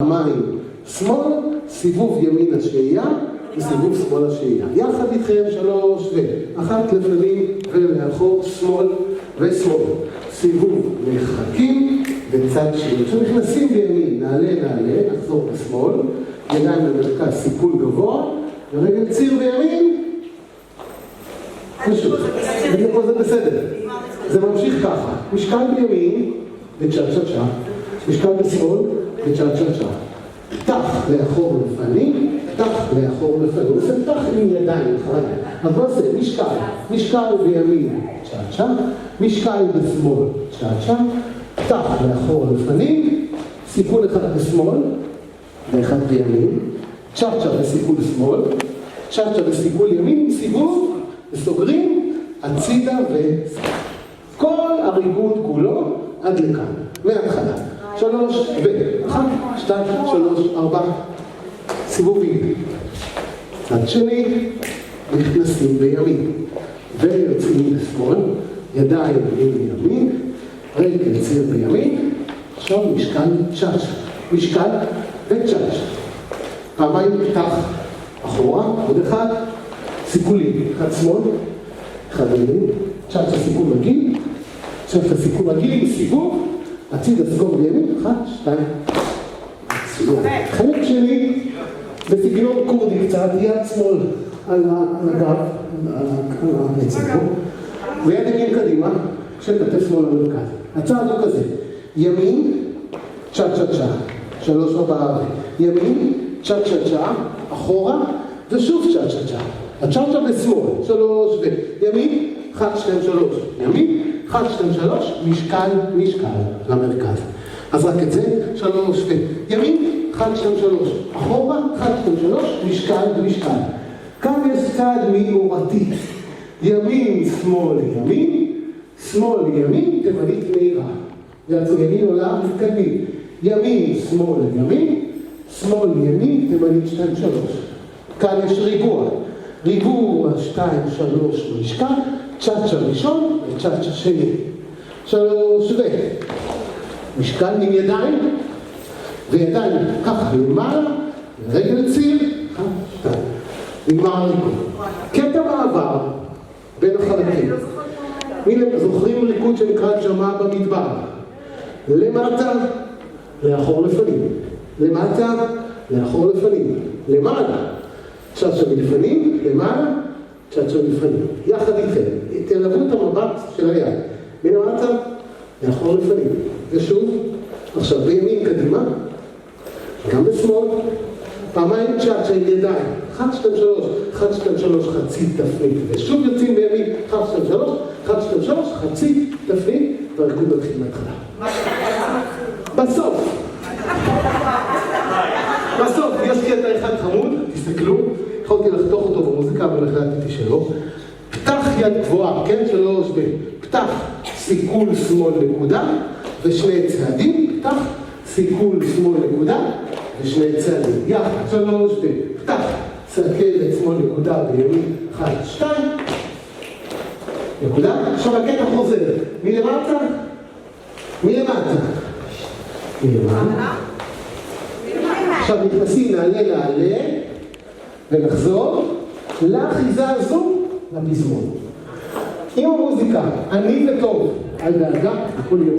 פעמיים שמאל, סיבוב ימין השהייה וסיבוב שמאל השהייה. יחד איתכם 3 ואחת לפנים ולאחור, שמאל ושמאל. סיבוב מחכים וצד שני. כשנכנסים בימין, נעלה, נחזור בשמאל, ידיים למרכז, סיפול גבוה, ורגל ציר בימין, פשוט. ופה זה בסדר. זה ממשיך ככה. משקל בימין וצ'ה-צ'ה-צ'ה, משקל בשמאל וצ'ה-צ'ה-צ'ה. תח לאחור לפנים, תח לאחור לפנים. עושה תח עם ידיים, אז בוא עושה משקל בימין, צ'ה-צ'ה, משקל בשמאל, צ'ה-צ'ה, תח לאחור לפנים, סיפול אחד בשמאל, ואחד בימין, צ'ה-צ'ה וסיפול שמאל, צ'ה-צ'ה וסיפול ימין, סיבוב, וסוגרים, הצידה כל הריבוד כולו עד לכאן, מההתחלה. 3 1, 2, 3, 4 סיבובים. צד שני, נכנסים בימין ויוצאים בשמאל, ידיים ימין, רגל ציר בימין, עכשיו משקל צ'ה-צ'ה, משקל וצ'ה-צ'ה. פעמיים פתח אחורה, עוד אחד, סיפולים, אחד שמאל, אחד ימין, צ'ה-צ'ה סיפול מגיל, צ'ה-צ'ה סיפול מגיל, סיבוב, הצידה סגור בימין, 1, 2, סיבוב. חלק שני, בסגנון קורדי קצת, יד שמאל על הגב, על הנצחו, ויד ימין קדימה, כשכתף שמאל למרכז. הצעד הוא כזה, ימין, צ'ה-צ'ה-צ'ה, 3, 4, ימין, צ'ה-צ'ה-צ'ה, אחורה, ושוב צ'ה-צ'ה-צ'ה. הצ'ה-צ'ה בשמאל, 3 וימין, 1, 2, 3, ימין, 1, 2, 3, משקל למרכז. אז רק את זה, 3 וימין, 1, 2, 3, אחורה, 1, 2, 3, משקל. כאן יש צעד מאורתי. ימין, שמאל, ימין, שמאל, ימין, תימנית מהירה. יעצו ימין עולה, מתקדמים. ימין, שמאל, ימין, שמאל, ימין, תימנית 2, 3. כאן יש ריבוע 2, 3, משקל, צ'ה-צ'ה ראשון וצ'ה-צ'ה שני. 3 משקל עם ידיים, וידיים ככה למעלה, רגל ציר, 1, 2. נגמר הריקוד. קטע מעבר בין החלקים. הנה, זוכרים ריקוד שנקרא ג'מה במדבר. למטה, לאחור לפנים. למטה, לאחור לפנים. למעלה, צ'ה-צ'ה מלפנים, למעלה, צ'ה-צ'ה מלפנים. יחד איתכם, תלוו את המבט של היד. מלמטה, לאחור לפנים. ושוב, עכשיו בימין קדימה, גם בשמאל, פעמיים צ'ה-צ'ה עם ידיים. 1, 2, 3, 1, 2, 3, חצי תפנית. ושוב יוצאים בימין, 1, 2, 3, 1, 2, 3, חצי תפנית, והריקוד מתחיל מההתחלה. בסוף, יש קטע אחד חמוד, תסתכלו, יכולתי לחתוך אותו במוזיקה, אבל החלטתי שלא. פתח יד גבוהה, כן? 3 פתח סיכול שמאל נקודה, ושני צעדים, פתח סיכול שמאל נקודה, ושני צעדים. יחד, 3 פתח סרקלת שמאל נקודה בימין, 1, 2. נקודה. עכשיו הקטע חוזר. מלמטה? עכשיו נכנסים נעלה, ונחזור לאחיזה הזו, לפזמון. עם המוזיקה, אני וטוב, על דאגה, הכל יהיה בסדר.